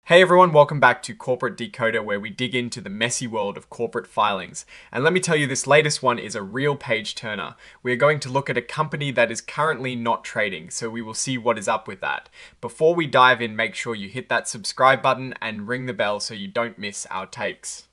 Hey everyone, welcome back to Corporate Decoder, where we dig into the messy world of corporate filings. And let me tell you, this latest one is a real page turner. We are going to look at a company that is currently not trading, so we will see what is up with that. Before we dive in, make sure you hit that subscribe button and ring the bell so you don't miss our takes.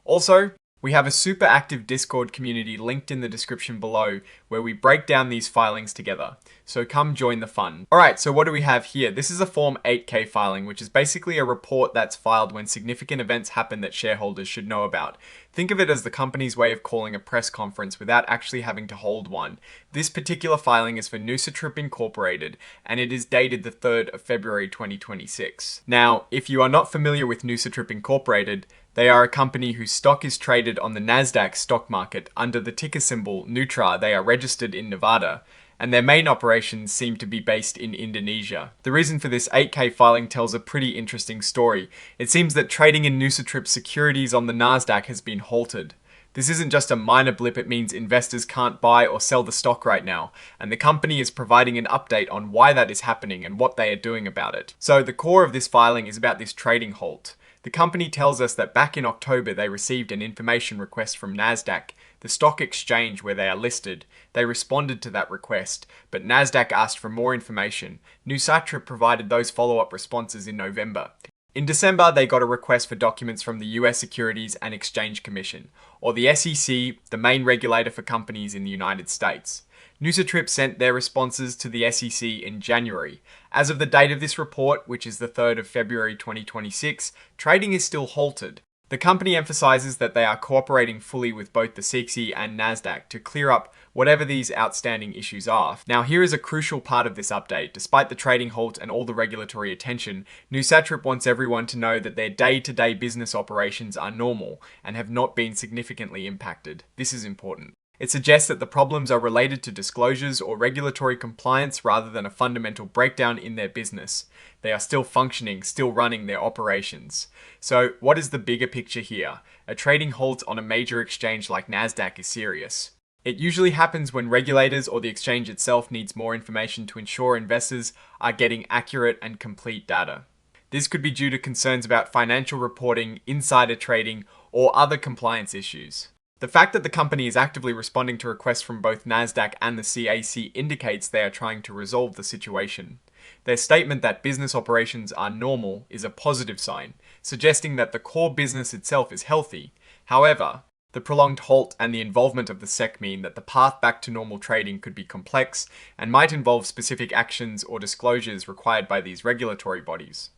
Also, we have a super active Discord community linked in the description below where we break down these filings together. So come join the fun. Alright, so what do we have here? This is a Form 8K filing, which is basically a report that's filed when significant events happen that shareholders should know about. Think of it as the company's way of calling a press conference without actually having to hold one. This particular filing is for NusaTrip Inc, and it is dated the 3rd of February 2026. Now, if you are not familiar with NusaTrip Inc, they are a company whose stock is traded on the NASDAQ stock market under the ticker symbol NUTRA. They are registered in Nevada, and their main operations seem to be based in Indonesia. The reason for this 8K filing tells a pretty interesting story. It seems that trading in NusaTrip securities on the NASDAQ has been halted. This isn't just a minor blip, it means investors can't buy or sell the stock right now, and the company is providing an update on why that is happening and what they are doing about it. So the core of this filing is about this trading halt. The company tells us that back in October they received an information request from NASDAQ, the stock exchange where they are listed. They responded to that request, but NASDAQ asked for more information. NusaTrip provided those follow-up responses in November. In December, they got a request for documents from the US Securities and Exchange Commission, or the SEC, the main regulator for companies in the United States. NusaTrip sent their responses to the SEC in January. As of the date of this report, which is the 3rd of February 2026, trading is still halted. The company emphasizes that they are cooperating fully with both the SEC and NASDAQ to clear up whatever these outstanding issues are. Now, here is a crucial part of this update. Despite the trading halt and all the regulatory attention, NusaTrip wants everyone to know that their day-to-day business operations are normal and have not been significantly impacted. This is important. It suggests that the problems are related to disclosures or regulatory compliance rather than a fundamental breakdown in their business. They are still functioning, still running their operations. So what is the bigger picture here? A trading halt on a major exchange like NASDAQ is serious. It usually happens when regulators or the exchange itself needs more information to ensure investors are getting accurate and complete data. This could be due to concerns about financial reporting, insider trading, or other compliance issues. The fact that the company is actively responding to requests from both NASDAQ and the CAC indicates they are trying to resolve the situation. Their statement that business operations are normal is a positive sign, suggesting that the core business itself is healthy. However, the prolonged halt and the involvement of the SEC mean that the path back to normal trading could be complex and might involve specific actions or disclosures required by these regulatory bodies.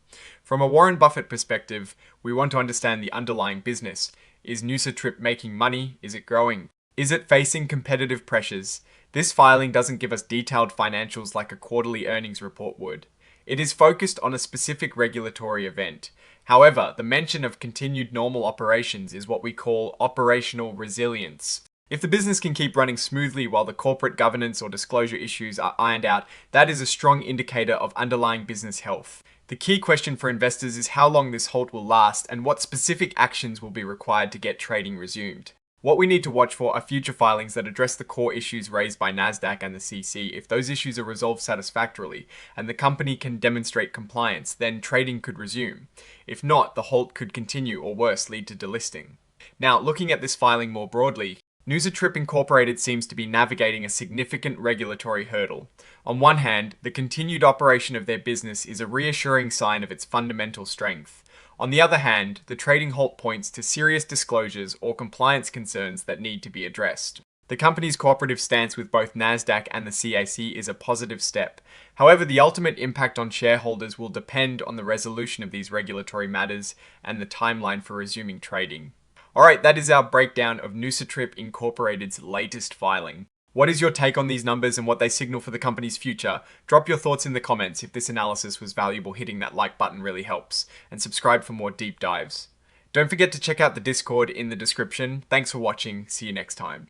From a Warren Buffett perspective, we want to understand the underlying business. Is NusaTrip making money? Is it growing? Is it facing competitive pressures? This filing doesn't give us detailed financials like a quarterly earnings report would. It is focused on a specific regulatory event. However, the mention of continued normal operations is what we call operational resilience. If the business can keep running smoothly while the corporate governance or disclosure issues are ironed out, that is a strong indicator of underlying business health. The key question for investors is how long this halt will last and what specific actions will be required to get trading resumed. What we need to watch for are future filings that address the core issues raised by NASDAQ and the CC. If those issues are resolved satisfactorily and the company can demonstrate compliance, then trading could resume. If not, the halt could continue or worse, lead to delisting. Now, looking at this filing more broadly, NusaTrip Inc seems to be navigating a significant regulatory hurdle. On one hand, the continued operation of their business is a reassuring sign of its fundamental strength. On the other hand, the trading halt points to serious disclosures or compliance concerns that need to be addressed. The company's cooperative stance with both NASDAQ and the CAC is a positive step. However, the ultimate impact on shareholders will depend on the resolution of these regulatory matters and the timeline for resuming trading. Alright, that is our breakdown of NusaTrip Incorporated's latest filing. What is your take on these numbers and what they signal for the company's future? Drop your thoughts in the comments. If this analysis was valuable, hitting that like button really helps. And subscribe for more deep dives. Don't forget to check out the Discord in the description. Thanks for watching. See you next time.